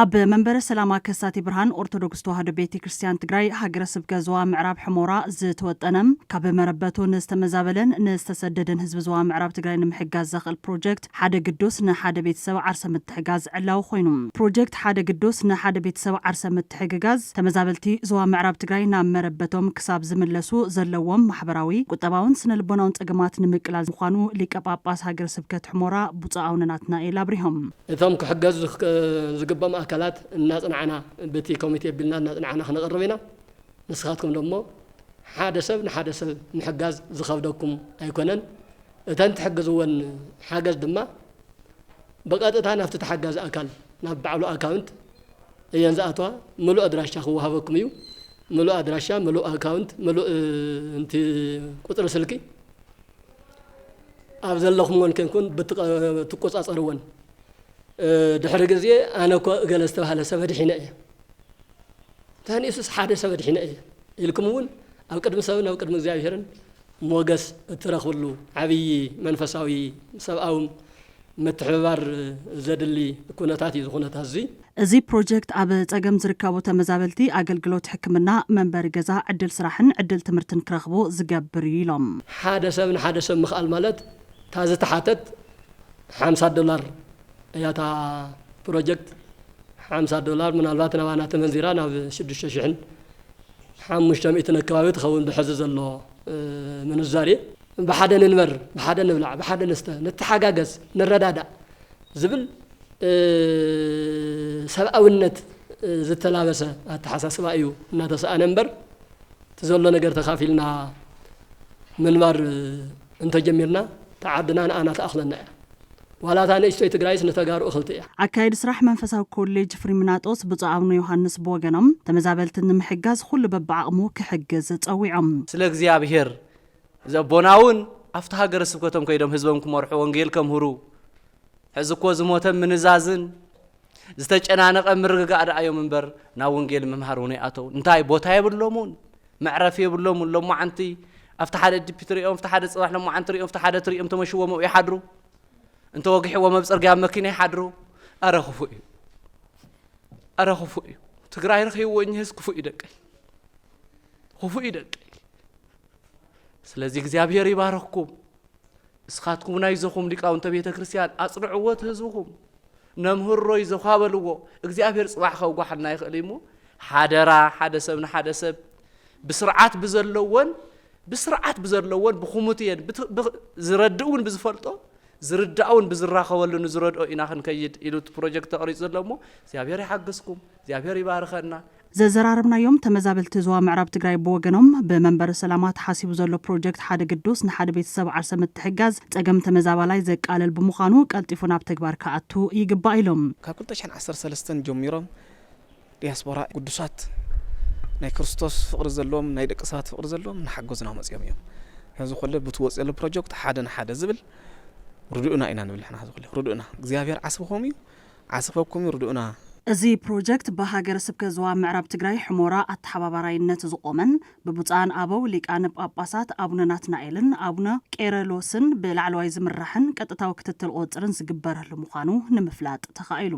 ኣብ መንበረ ሰላማ ከሳቲ ብርሃን ኦርቶዶክስ ተዋህዶ ቤተ ክርስቲያን ትግራይ ሃገረ ስብከት ዞባ ምዕራብ ሕሞራ ዝተወጠነም ካብ መረበቱ ንዝተመዛበለን ንዝተሰደደን ህዝቢ ዞባ ምዕራብ ትግራይ ንምሕጋዝ ዘኽእል ፕሮጀክት ሓደ ግዱስ ንሓደ ቤተሰብ ዓርሰ ምትሕጋዝ ዕላው ኮይኑ ፕሮጀክት ሓደ ግዱስ ንሓደ ቤተሰብ ዓርሰ ምትሕጋዝ ተመዛበልቲ ዞባ ምዕራብ ትግራይ ናብ መረበቶም ክሳብ ዝምለሱ ዘለዎም ማሕበራዊ ቁጠባውን ስነልቦናውን ፀገማት ንምቅላል ምዃኑ ሊቀ ጳጳስ ሃገረ ስብከት ሕሞራ ቡፁእ ኣቡነ ናትናኤል ኣብሪሆም እቶም ክሕገዙ ዝግበኦም አካላት እናጽናዕና በቲ ኮሚቴ ቢልና እናጽናዕና خنقربينا ንስኻትኩም ደሞ ሓደ ሰብ ንሓደ ሰብ ንሕጋዝ ዝኸብደኩም ኣይኮነን እተን ትሕግዝወን ሓገዝ ድማ በቀጥታ ናፍቲ ተሓጋዝ አካል ናብ ባዕሉ አካውንት እየን ዝኣትዋ ሙሉእ ኣድራሻ ክወሃበኩም እዩ ሙሉእ ኣድራሻ ሙሉእ አካውንት ሙሉእ እንቲ ቁጥሪ ስልኪ ኣብ ዘለኹም ኮንኩን ብትቆጻጸርወን ድሕሪ ግዜ ኣነ እኮ ገለ ዝተባሃለ ሰብ ድሒነ እየ ታንኢሱስ ሓደ ሰብ ድሒነ እየ ኢልኩም እውን ኣብ ቅድሚ ሰብን ኣብ ቅድሚ እግዚአብሔርን ሞገስ እትረኽብሉ ዓብይ መንፈሳዊ ሰብኣዊ ምትሕብባር ዘድሊ ኩነታት እዩ ኩነታት እዚ ፕሮጀክት ኣብ ፀገም ዝርከቡ ተመዛበልቲ አገልግሎት ሕክምና መንበሪ ገዛ ዕድል ስራሕን ዕድል ትምህርትን ክረኽቡ ዝገብር ኢሎም ሓደ ሰብ ንሓደ ሰብ ምኽኣል ማለት ታዝተሓተት $50 ያታ ፕሮጀክት $50 ምናልባት ናባና ተመንዚራ ናብ 6500 አካባቢ ተኸውን ብሕዚ ዘሎ ምንዛሬ በሓደ ንንበር በሓደ ንብላዕ በሓደ ንስተ ነተሓጋገዝ ንረዳዳ ዝብል ሰብኣውነት ዝተላበሰ ኣተሓሳስባ እዩ እናተሰኣነ እምበር ተዘሎ ነገር ተኻፊልና ምንባር እንተጀሚርና ተዓድና ንኣና ተኣኽለና እያ ولا ثاني استوي تجريس نتجارو أخلتيه. أكيد صراحة منفسه كوليج فريمناتوس بتعاون يوحنس بوجنم تمزابلت النمحجاز خل ببعمو كحجز تقويعم. سلك زياب هير. إذا بناون أفتح جرس بكتم كيدم حزبهم مرحو وانجيلكم هرو. حزقوا زموتهم من الزازن. زتج أنا أمر قاعد أيوم منبر ناونجيل ممهروني أتو. نتاي بوتاي باللومون. معرفي باللومون لو ما عنتي أفتح هذا الدبتري أو أفتح هذا الصلاح لما عنتري أو أفتح هذا تري أم تمشوا مو يحضروا. انت واقعي ومبصر قام مكينه يحضروا ارخفوا تግራይ ረኺውኝ ህዝብ ክፉ ይደቅ ስለዚህ እግዚአብሔር ይባርክኩም እስኻትኩም ናይ ዘኹም ሊቃውንተ ቤተ ክርስቲያን አጽንዕዎት ህዝብኩም ነምህሮ ይዘኻበልዎ እግዚአብሔር ጽባሕ ከውጓሕና ይኽእል እሞ ሓደራ ሓደ ሰብ ብስርዓት ብዘለዎን ብኹሙትየን ዝረድኡን ብዝፈልጦ زرداون بزراخولو نزردو إنا خنكيد إلو بروجكت أريد زلمو زيابير يحقسكم زيابير يبارخنا زراربنا يوم تمزابل تزوا معرب تجري بوجنم بمنبر السلامات حاسب زلو بروجكت حدا قدوس نحد بيت سبع عرسة متحجز تجمع تمزابلاي زك على البمخانو قلتفونا بتكبر كأتو يجبايلهم كقولت عشان 10 سلستن جميرهم دياسبورا قدوسات ناي كريستوس فقر زلهم ناي دقسات فقر زلهم نحجزنا مزياميهم هذا كله بتوصل البروجكت حدا زبل ردؤنا إنا نبل إحنا هذا كله ردؤنا እግዚአብሔር عصفكم ردؤنا እዚ ፕሮጀክት በሃገረ ስብከት ዞባ ምዕራብ ትግራይ ሕሞራ ኣተሓባባራይነት ዝቆመን በቡፃን ኣበው ሊቃነ ጳጳሳት ኣቡነ ናትናኤልን ኣቡነ ቄረሎስን ብላዕለዋይ ዝምራሕን ቀጥታዊ ክትትል ቁፅርን ዝግበረሉ ምዃኑ ንምፍላጥ ተኻኢሉ